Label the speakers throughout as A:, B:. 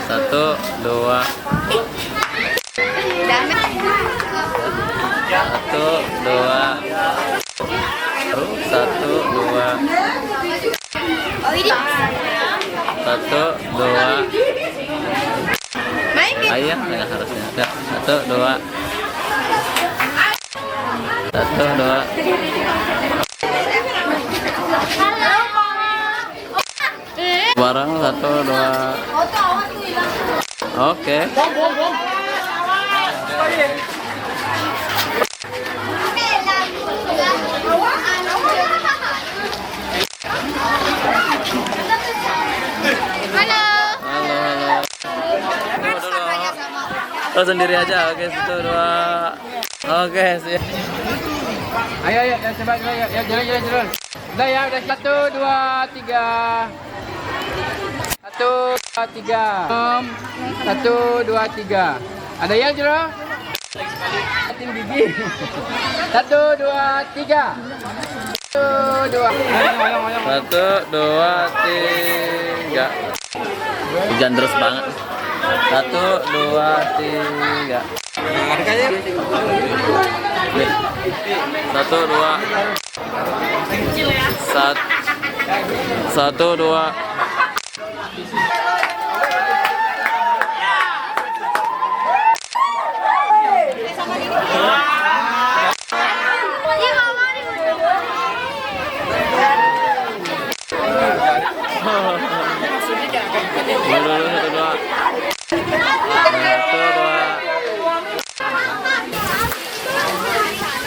A: Satu, dua. Satu, dua. Satu, dua. Satu, dua. Ayah, ya harusnya. Ya, satu, dua. Satu, dua. Barang satu, dua. Oke. Oh, sendiri aja. Oke, satu, dua. Oke, siap.
B: Ayo, coba, ya, jalan. Udah ya, udah. Satu, dua, tiga. Satu, dua, tiga. Satu, dua, tiga. Ada yang jerah? Tim gigi. Satu, dua, tiga. Satu, dua.
A: Satu, dua, tiga. Hujan terus banget. Satu, dua, tiga. Satu, dua. Satu, dua.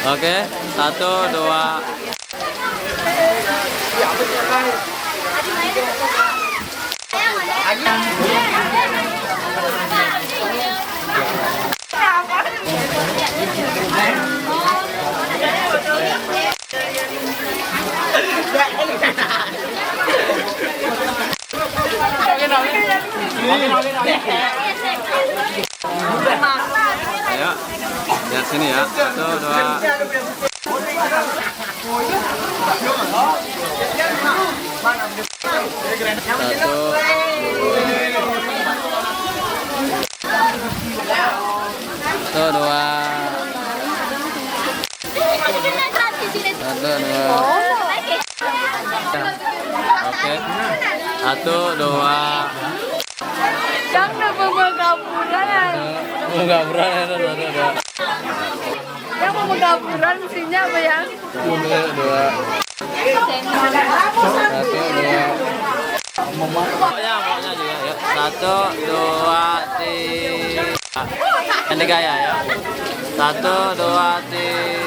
A: Oke, satu, dua. Ayo, lihat sini ya. Satu, dua. Satu, dua. Satu, dua. Oke. Satu, dua.
C: Jangan pemagapuran.
A: Pemagapuran itu satu, dua.
C: Yang pemagapuran mestinya apa ya?
A: Satu, dua. Satu, dua. Pokoknya juga ya. Satu, dua, tiga. Yang tiga ya. Satu, dua, tiga.